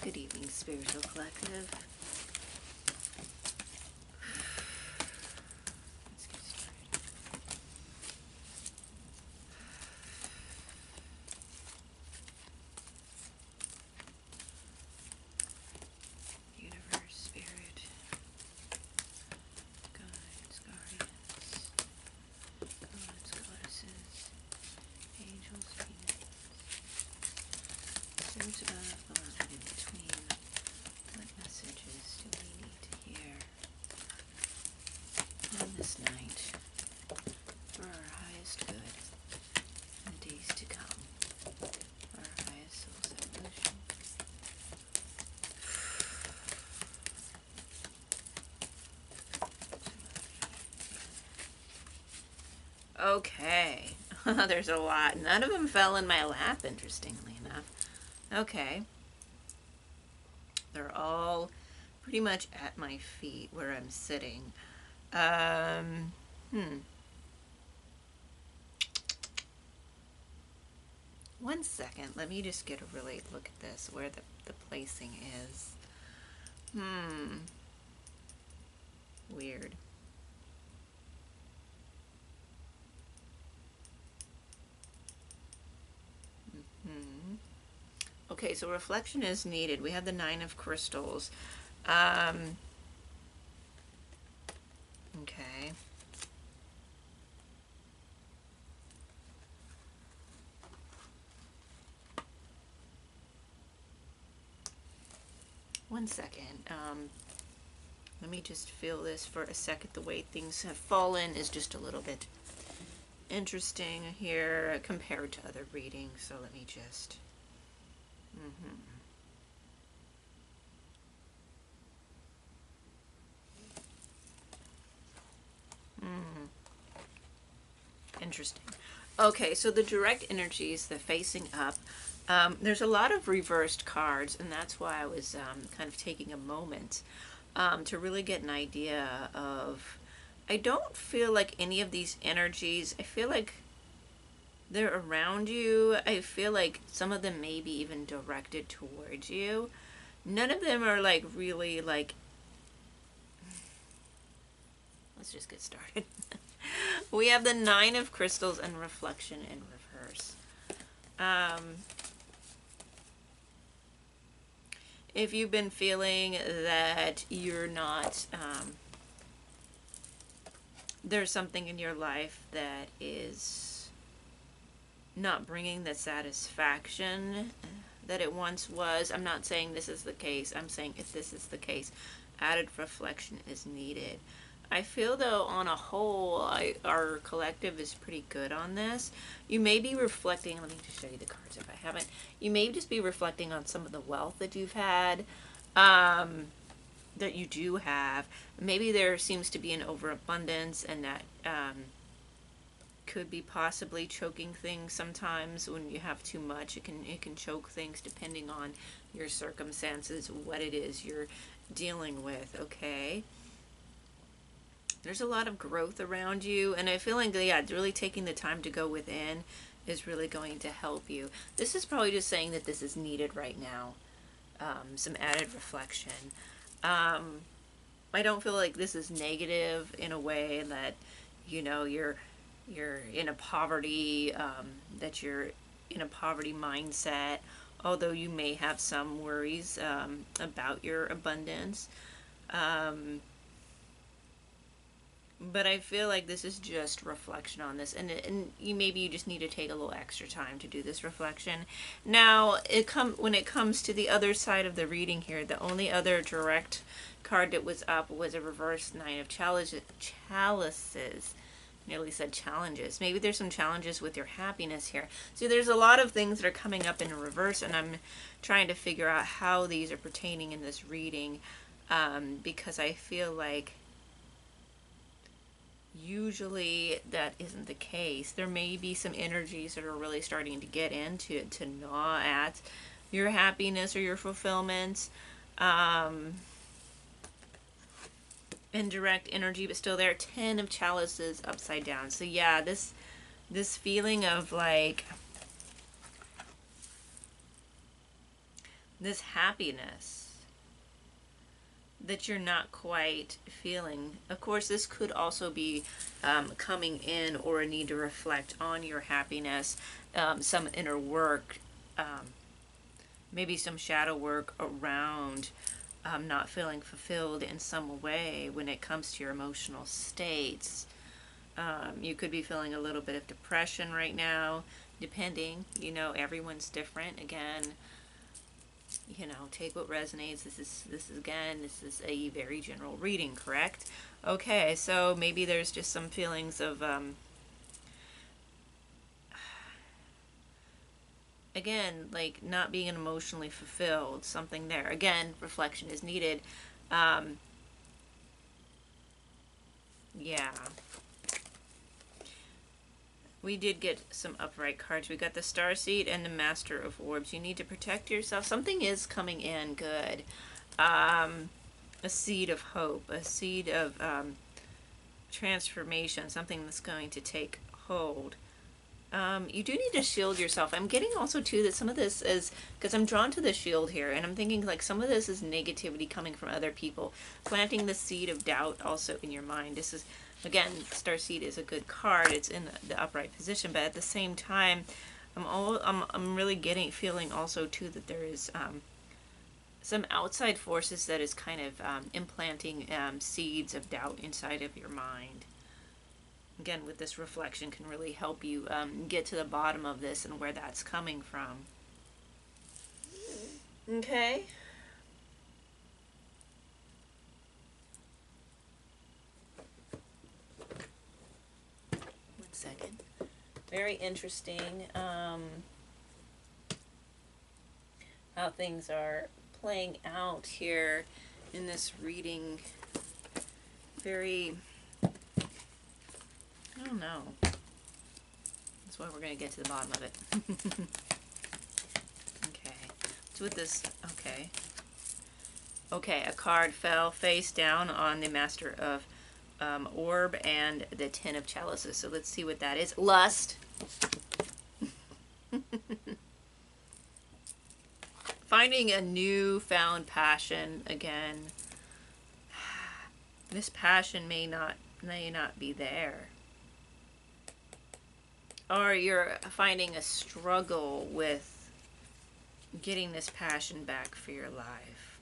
Good evening, Spiritual Collective. Let's get started. Universe, Spirit, guides, guardians, gods, goddesses, angels, demons, spirits above, below, and in between. What messages do we need to hear on this night for our highest good in the days to come, for our highest soul's evolution? Okay, there's a lot. None of them fell in my lap, interestingly enough. Okay. They're all pretty much at my feet where I'm sitting. One second. Let me just get a really look at this, where the placing is. Weird. Okay, so reflection is needed. We have the 9 of crystals. Okay. One second. Let me just feel this for a second. The way things have fallen is just a little bit interesting here compared to other readings. So let me just... Interesting. Okay, so the direct energies, the facing up, there's a lot of reversed cards, and that's why I was kind of taking a moment to really get an idea of... I don't feel like any of these energies, I feel like they're around you. I feel like some of them may be even directed towards you. None of them are like really like... Let's just get started. We have the 9 of crystals and reflection in reverse. If you've been feeling that you're not... there's something in your life that is not bringing the satisfaction that it once was. I'm not saying this is the case. I'm saying if this is the case, added reflection is needed. I feel though on a whole, our collective is pretty good on this. You may be reflecting, let me just show you the cards if I haven't. You may just be reflecting on some of the wealth that you've had, that you do have. Maybe there seems to be an overabundance, and that could be possibly choking things sometimes. When you have too much, it can choke things depending on your circumstances, what it is you're dealing with, okay? There's a lot of growth around you, and I feel like, yeah, really taking the time to go within is really going to help you. This is probably just saying that this is needed right now. Some added reflection. I don't feel like this is negative in a way that, you know, you're in a poverty, that you're in a poverty mindset, although you may have some worries about your abundance. But I feel like this is just reflection on this, and you maybe you just need to take a little extra time to do this reflection. Now, when it comes to the other side of the reading here, the only other direct card that was up was a reverse 9 of chalices. Nearly said challenges. Maybe there's some challenges with your happiness here. So there's a lot of things that are coming up in reverse, and I'm trying to figure out how these are pertaining in this reading, because I feel like usually that isn't the case. There may be some energies that are really starting to get into to gnaw at your happiness or your fulfillment. Indirect energy, but still there. 10 of chalices upside down. So yeah, this feeling of like this happiness that you're not quite feeling. Of course, this could also be coming in or a need to reflect on your happiness, some inner work, maybe some shadow work around not feeling fulfilled in some way when it comes to your emotional states. You could be feeling a little bit of depression right now, depending, everyone's different. Again, take what resonates. This is a very general reading, correct? Okay, so maybe there's just some feelings of again, like not being emotionally fulfilled, something there. Again, reflection is needed. um yeah, we did get some upright cards. We got the Starseed and the Master of Orbs. You need to protect yourself. Something is coming in good. A seed of hope, a seed of transformation, something that's going to take hold. You do need to shield yourself. I'm getting also too that some of this is because I'm drawn to the shield here, and I'm thinking like some of this is negativity coming from other people, planting the seed of doubt also in your mind. This is, again, Starseed is a good card. It's in the upright position, but at the same time, I'm really feeling also too that there is some outside forces that is kind of implanting seeds of doubt inside of your mind. Again, with this reflection can really help you get to the bottom of this and where that's coming from. Okay. One second. Very interesting how things are playing out here in this reading. Very, I don't know. That's why we're going to get to the bottom of it. Okay. So with this, okay. Okay, a card fell face down on the Master of Orb and the Ten of Chalices. So let's see what that is. Lust. Finding a newfound passion again. This passion may not be there. Or you're finding a struggle with getting this passion back for your life.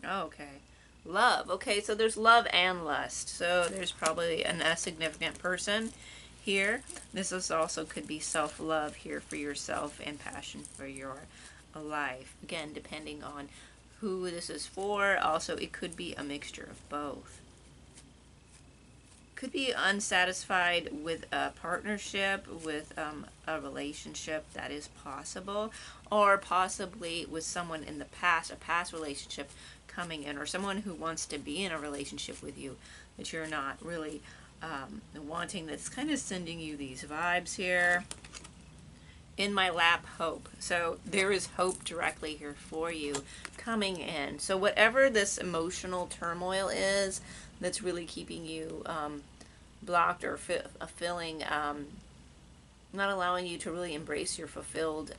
Okay. Love. Okay, so there's love and lust. So there's probably a significant person here. This is also could be self-love here for yourself and passion for your life. Again, depending on who this is for. Also, it could be a mixture of both. Could be unsatisfied with a partnership, with a relationship, that is possible, or possibly with someone in the past, a past relationship coming in, or someone who wants to be in a relationship with you that you're not really wanting, that's kind of sending you these vibes here. In my lap, hope. So there is hope directly here for you coming in. So whatever this emotional turmoil is that's really keeping you blocked or feeling not allowing you to really embrace your fulfillment,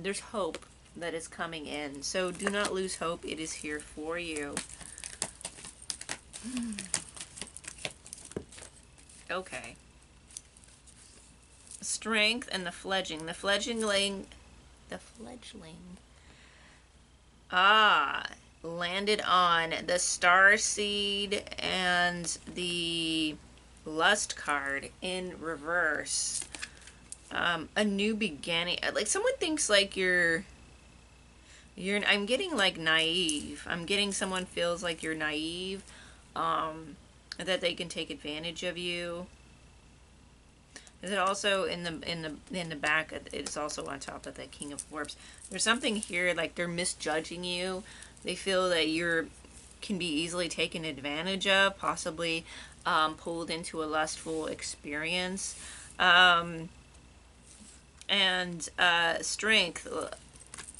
there's hope that is coming in. So do not lose hope. It is here for you. Okay. Strength and the fledgling. The fledgling landed on the Starseed and the Lust card in reverse. A new beginning. Like someone thinks like you're I'm getting like naive. I'm getting someone feels like you're naive, that they can take advantage of you. Is it also in the back? It's also on top of the King of Orbs. There's something here like they're misjudging you. They feel that can be easily taken advantage of, possibly pulled into a lustful experience. And strength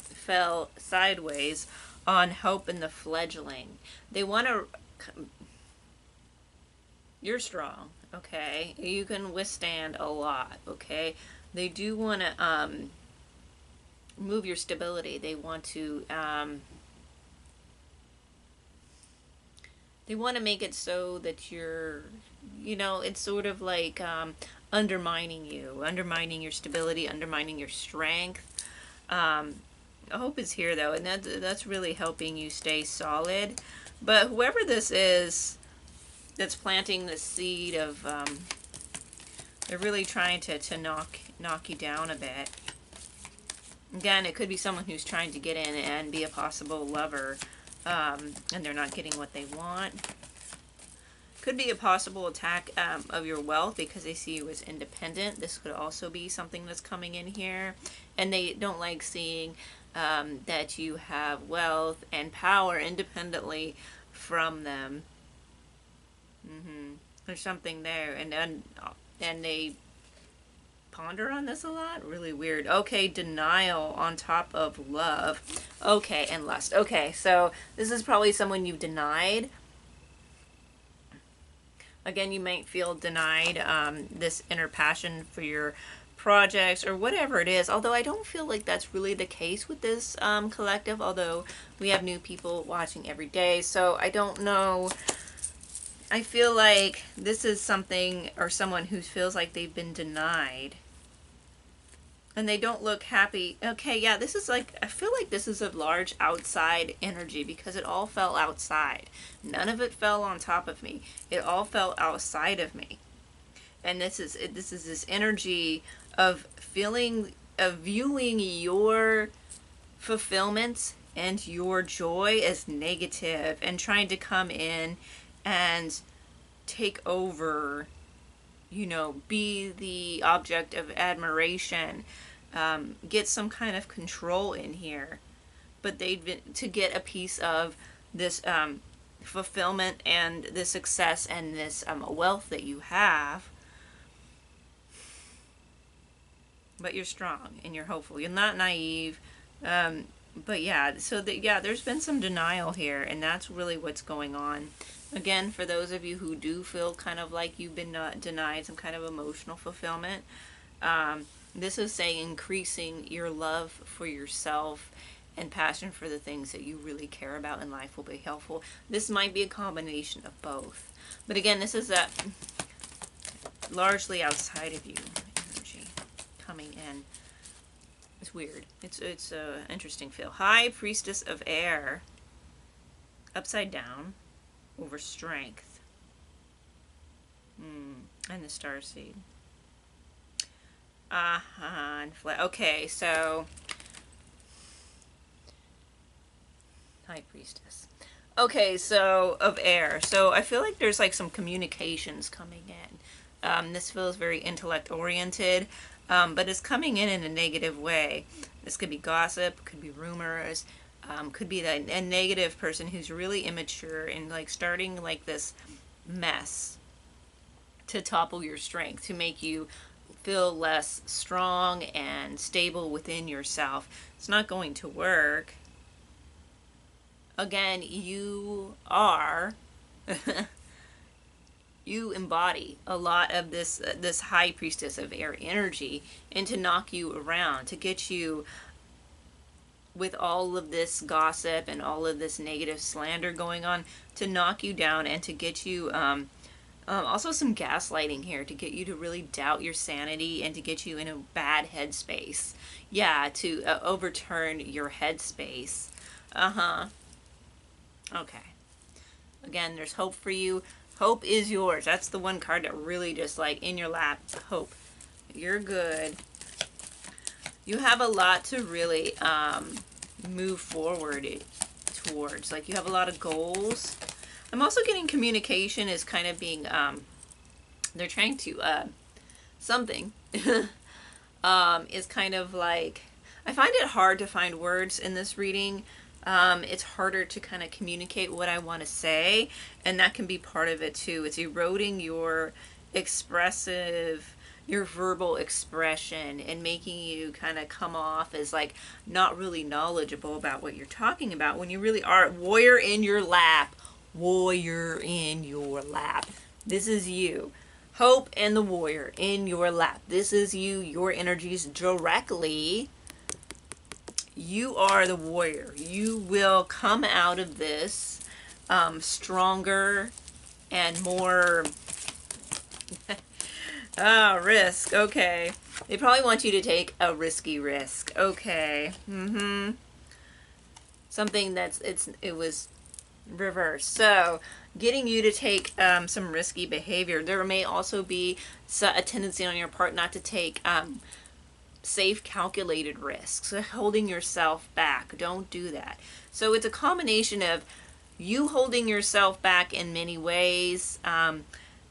fell sideways on hope and the fledgling. They want to You're strong, okay? You can withstand a lot, okay? They do want to move your stability. They want to make it so that you're, it's sort of like undermining your stability, undermining your strength. Hope is here though, and that's really helping you stay solid. But whoever this is that's planting the seed of, they're really trying to knock you down a bit. Again, it could be someone who's trying to get in and be a possible lover, and they're not getting what they want. Could be a possible attack of your wealth because they see you as independent. This could also be something that's coming in here. And they don't like seeing that you have wealth and power independently from them. There's something there. And they ponder on this a lot. Really weird. Okay, denial on top of love. Okay, and lust. Okay, so this is probably someone you've denied. Again, you might feel denied this inner passion for your projects or whatever it is. Although I don't feel like that's really the case with this collective. Although we have new people watching every day. So I don't know. I feel like this is something or someone who feels like they've been denied. And they don't look happy. Okay, yeah, this is like, I feel like this is a large outside energy because it all fell outside. None of it fell on top of me. It all fell outside of me. And this is this energy of viewing your fulfillment and your joy as negative and trying to come in and take over, be the object of admiration. Get some kind of control in here, but they've been to get a piece of this fulfillment and the success and this wealth that you have. But you're strong and you're hopeful. You're not naive. But yeah, so there's been some denial here, and that's really what's going on. Again, for those of you who do feel kind of like you've been denied some kind of emotional fulfillment, this is saying increasing your love for yourself and passion for the things that you really care about in life will be helpful. This might be a combination of both. But again, this is that largely outside of you energy coming in. It's weird. It's a interesting feel. High Priestess of Air. Upside down. Over strength. And the Starseed. Okay, so High Priestess. Okay, so of air. So I feel like there's like some communications coming in. This feels very intellect oriented, but it's coming in a negative way. This could be gossip, could be rumors, could be a negative person who's really immature and like starting like this mess to topple your strength, to make you feel less strong and stable within yourself. It's not going to work. Again, you are you embody a lot of this High Priestess of Air energy, and to knock you around, to get you with all of this gossip and all of this negative slander going on, to knock you down and to get you also some gaslighting here, to get you to really doubt your sanity and to get you in a bad headspace. Yeah, to overturn your headspace. Okay. Again, there's hope for you. Hope is yours. That's the one card that really just like in your lap. Hope. You're good. You have a lot to really move forward towards. Like you have a lot of goals. I'm also getting communication is kind of being, they're trying to, something is kind of like, I find it hard to find words in this reading. It's harder to kind of communicate what I want to say, and that can be part of it too. It's eroding your verbal expression and making you kind of come off as like not really knowledgeable about what you're talking about when you really are. Warrior in your lap. Warrior in your lap. This is you. Hope and the warrior in your lap. This is you, your energies directly. You are the warrior. You will come out of this stronger and more risk. Okay. They probably want you to take a risky risk. Okay. Something it was reversed. So, getting you to take some risky behavior. There may also be a tendency on your part not to take safe, calculated risks. Holding yourself back. Don't do that. So, it's a combination of you holding yourself back in many ways,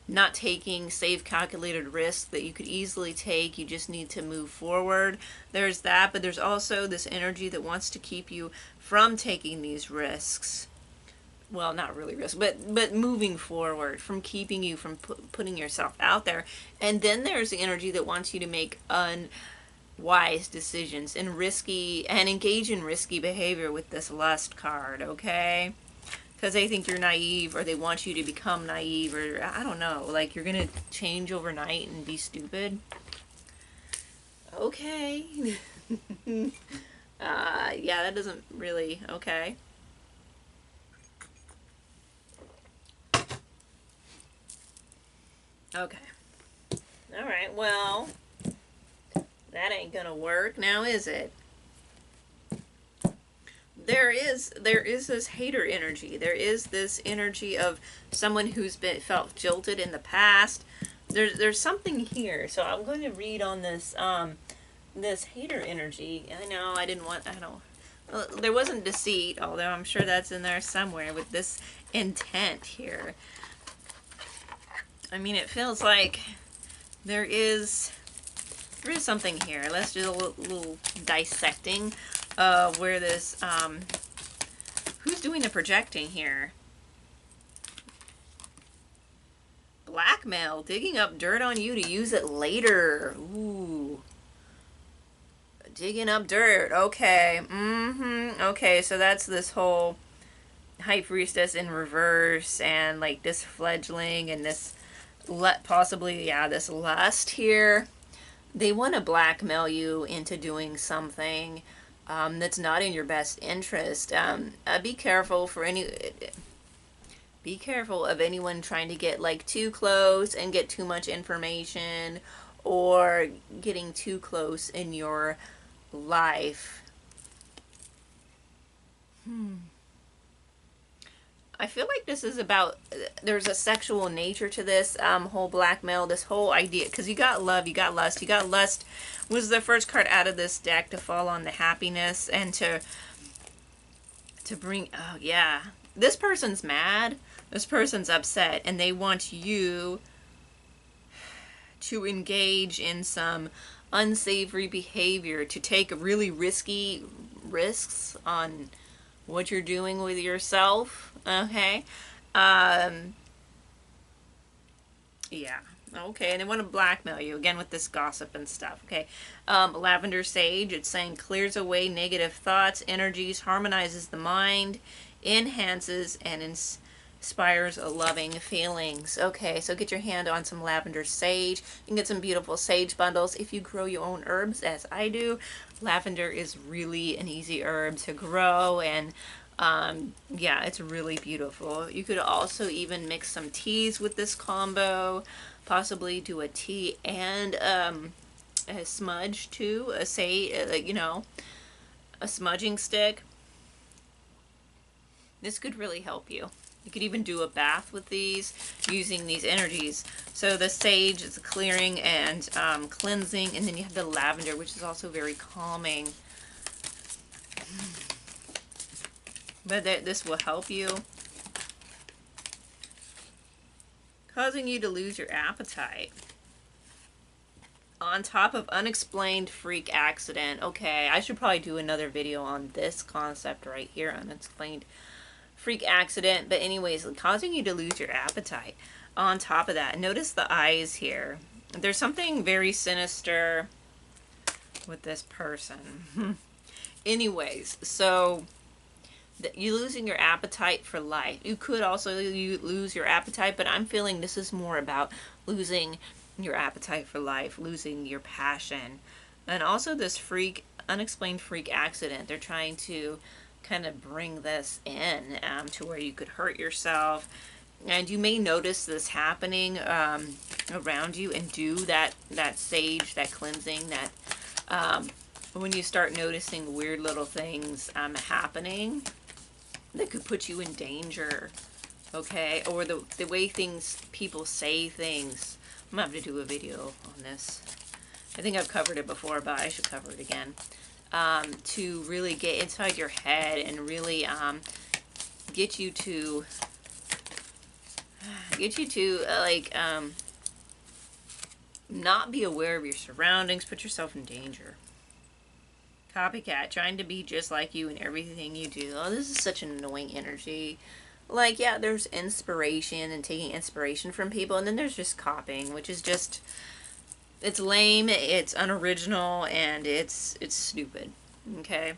not taking safe, calculated risks that you could easily take. You just need to move forward. There's that, but there's also this energy that wants to keep you from taking these risks. Well, not really risks, but moving forward, from keeping you from putting yourself out there. And then there's the energy that wants you to make unwise decisions and engage in risky behavior with this lust card, okay? Because they think you're naive, or they want you to become naive, or I don't know, like you're gonna change overnight and be stupid. Okay. Yeah, that doesn't really, okay. Okay. Alright, well, that ain't gonna work now, is it? There is this hater energy. There is this energy of someone who's felt jilted in the past. There's something here. So I'm going to read on this this hater energy. I know I don't. There wasn't deceit, although I'm sure that's in there somewhere with this intent here. I mean, it feels like there is something here. Let's do a little dissecting where this, who's doing the projecting here? Blackmail, digging up dirt on you to use it later. Ooh. Digging up dirt, okay. Okay, so that's this whole High Priestess in reverse, and like this fledgling, and this, possibly, yeah, this lust here. They want to blackmail you into doing something that's not in your best interest. Be careful of anyone trying to get like too close and get too much information, or getting too close in your life. I feel like this is about, there's a sexual nature to this whole blackmail, this whole idea, because you got love, you got lust. You got lust was the first card out of this deck to fall on the happiness, and to bring, oh yeah, this person's mad, this person's upset, and they want you to engage in some unsavory behavior, to take really risky risks on what you're doing with yourself, okay? Yeah, okay, and they want to blackmail you, again, with this gossip and stuff, okay? Lavender Sage, it's saying clears away negative thoughts, energies, harmonizes the mind, enhances, and inspires loving feelings. Okay, so get your hand on some lavender sage. You can get some beautiful sage bundles if you grow your own herbs, as I do. Lavender is really an easy herb to grow, and yeah, it's really beautiful. You could also even mix some teas with this combo, possibly do a tea and a smudge too, you know, a smudging stick. This could really help you. You could even do a bath with these, using these energies. So the sage is clearing and cleansing, and then you have the lavender, which is also very calming. But this will help you, causing you to lose your appetite. On top of unexplained freak accident. Okay, I should probably do another video on this concept right here, unexplained freak accident. But anyways, causing you to lose your appetite. On top of that, notice the eyes here. There's something very sinister with this person. Anyways, so You losing your appetite for life. You could also you lose your appetite, but I'm feeling this is more about losing your appetite for life, losing your passion, and also this unexplained freak accident. They're trying to kind of bring this in to where you could hurt yourself, and you may notice this happening around you, and do that sage, that cleansing, that when you start noticing weird little things happening that could put you in danger, okay? Or the way people say things. I'm gonna have to do a video on this. I think I've covered it before, but I should cover it again. To really get inside your head and really get you to not be aware of your surroundings, put yourself in danger. Copycat, trying to be just like you in everything you do. Oh, this is such an annoying energy. Like, yeah, there's inspiration and taking inspiration from people, and then there's just copying, which is just, it's lame, it's unoriginal, and it's stupid. Okay?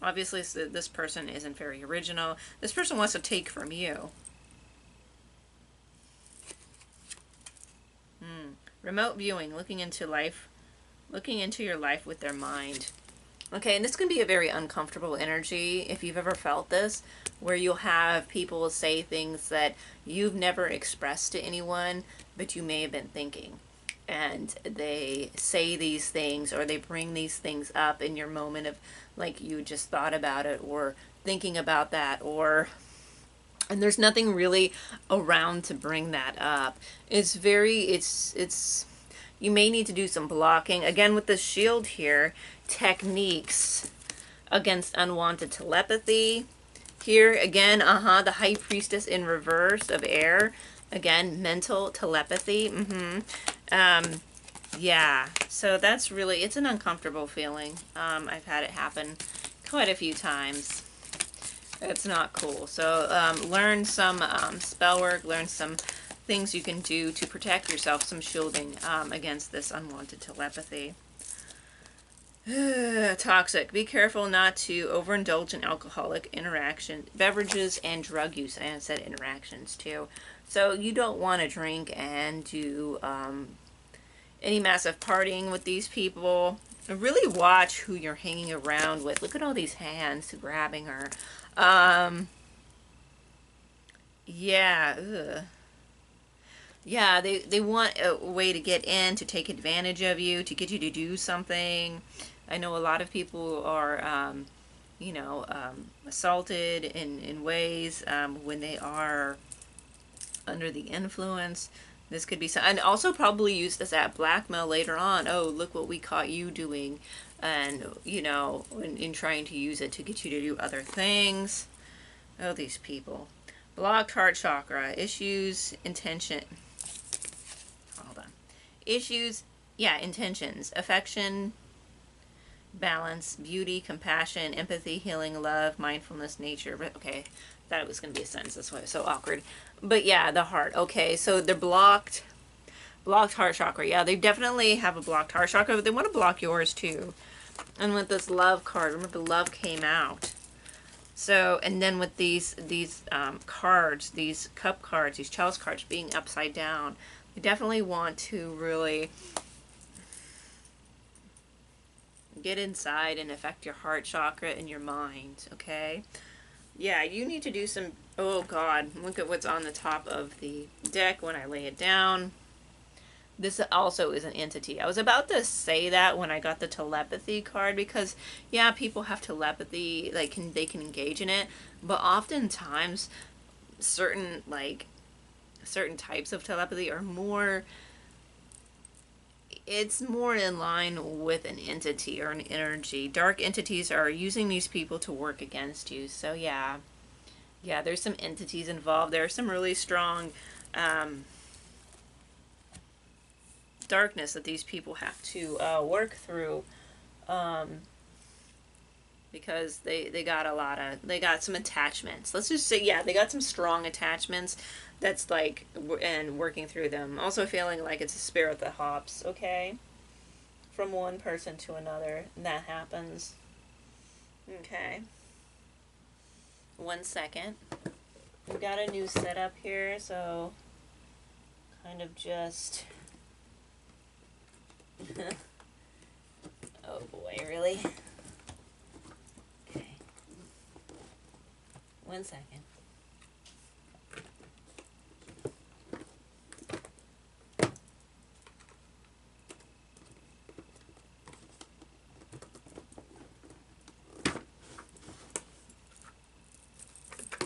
Obviously, this person isn't very original. This person wants to take from you. Remote viewing, looking into your life with their mind. Okay, and this can be a very uncomfortable energy if you've ever felt this, where you'll have people say things that you've never expressed to anyone, but you may have been thinking. And they say these things, or they bring these things up in your moment of, like, you just thought about it, or thinking about that, and there's nothing really around to bring that up. It's you may need to do some blocking. Again, with the shield here, techniques against unwanted telepathy. Here, again, the High Priestess in reverse of air. Again, mental telepathy. Yeah, so that's really, it's an uncomfortable feeling. I've had it happen quite a few times. It's not cool. So learn some spell work, learn some things you can do to protect yourself, some shielding against this unwanted telepathy. Toxic. Be careful not to overindulge in alcoholic beverages, and drug use. And I said interactions too. So you don't want to drink and do any massive partying with these people. Really watch who you're hanging around with. Look at all these hands grabbing her. Yeah, ugh. Yeah, they want a way to get in, to take advantage of you, to get you to do something. I know a lot of people are, assaulted in ways when they are under the influence. This could be some, and also probably use this as blackmail later on. Oh, look what we caught you doing, and in trying to use it to get you to do other things. Oh, these people. Blocked heart chakra issues, intention. Hold on. Issues, yeah, intentions, affection, balance, beauty, compassion, empathy, healing, love, mindfulness, nature. Okay, thought it was going to be a sentence. That's why it was so awkward. But yeah, the heart. Okay, so they're blocked heart chakra. Yeah, they definitely have a blocked heart chakra, but they want to block yours too. And with this love card, remember love came out. So, and then with these cards, these cup cards, these chalice cards being upside down, you definitely want to really get inside and affect your heart chakra and your mind, okay? Yeah, you need to do some, oh God, look at what's on the top of the deck when I lay it down. This also is an entity. I was about to say that when I got the telepathy card, because yeah, people have telepathy, they can engage in it, but oftentimes certain types of telepathy are more, it's more in line with an entity or an energy. Dark entities are using these people to work against you. So yeah, there's some entities involved. There are some really strong darkness that these people have to work through, because they got some attachments. Let's just say, yeah, they got some strong attachments that's and working through them. Also feeling like it's a spirit that hops, okay, from one person to another, and that happens. Okay. 1 second. We've got a new setup here, so kind of just... Oh boy, really? Okay. 1 second.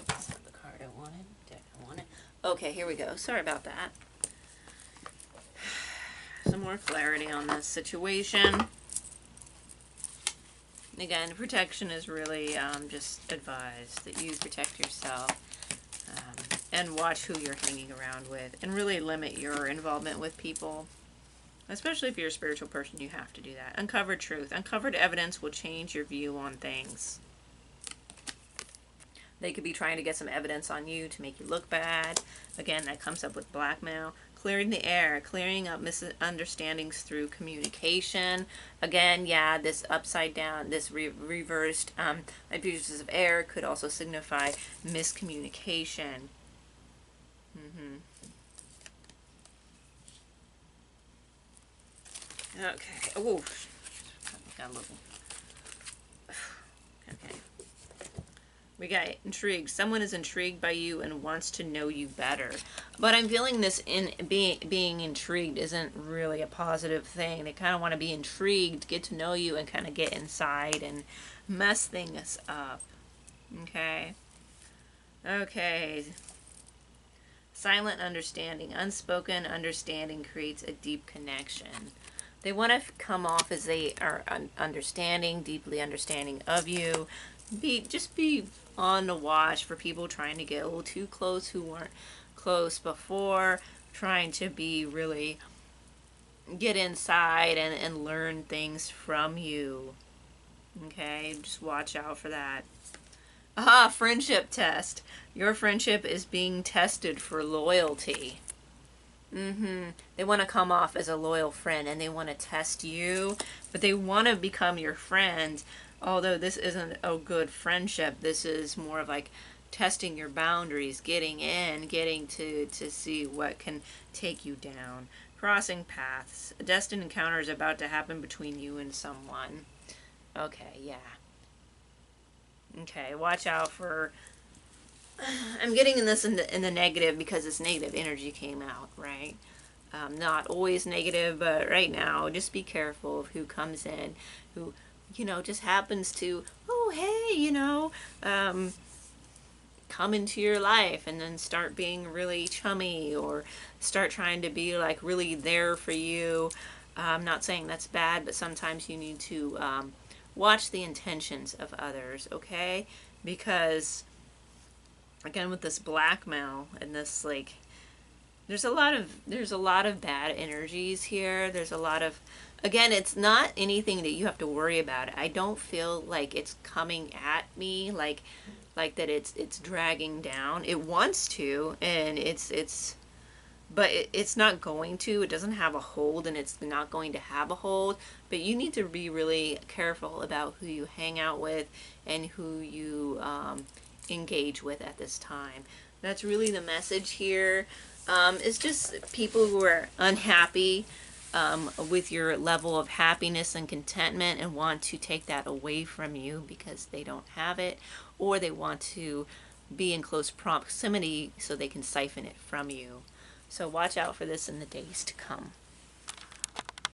That's not the card I wanted. Deck I wanted. Okay, here we go. Sorry about that. Some more clarity on this situation. Again, protection is really just advised that you protect yourself and watch who you're hanging around with and really limit your involvement with people. Especially if you're a spiritual person, you have to do that. Uncovered truth. Uncovered evidence will change your view on things. They could be trying to get some evidence on you to make you look bad. Again, that comes up with blackmail. Clearing the air, clearing up misunderstandings through communication. Again, yeah, this upside down, this reversed abuses of air could also signify miscommunication. Okay. Oh, got a little. Okay. We got intrigued. Someone is intrigued by you and wants to know you better. But I'm feeling this in being intrigued isn't really a positive thing. They kind of want to be intrigued, get to know you, and kind of get inside and mess things up. Okay. Okay. Silent understanding. Unspoken understanding creates a deep connection. They want to come off as they are understanding, deeply understanding of you. Just be on the watch for people trying to get a little too close who weren't close before, trying to be really get inside and learn things from you. Okay, just watch out for that. Aha, friendship test. Your friendship is being tested for loyalty. They want to come off as a loyal friend and they want to test you, but they want to become your friend. Although this isn't a good friendship, this is more of like testing your boundaries, getting in, getting to see what can take you down. Crossing paths. A destined encounter is about to happen between you and someone. Okay, yeah. Okay, watch out for... I'm getting in this in the negative because this negative energy came out, right? Not always negative, but right now, just be careful of who comes in, who, just happens to, oh, hey, come into your life and then start being really chummy or start trying to be like really there for you. I'm not saying that's bad, but sometimes you need to watch the intentions of others, okay? Because again, with this blackmail and this like, there's a lot of bad energies here. There's a lot of, again, it's not anything that you have to worry about. I don't feel like it's coming at me like that it's dragging down. It wants to, and but it's not going to. It doesn't have a hold, and it's not going to have a hold. But you need to be really careful about who you hang out with and who you engage with at this time. That's really the message here. It's just people who are unhappy with your level of happiness and contentment and want to take that away from you because they don't have it, or they want to be in close proximity so they can siphon it from you. So watch out for this in the days to come.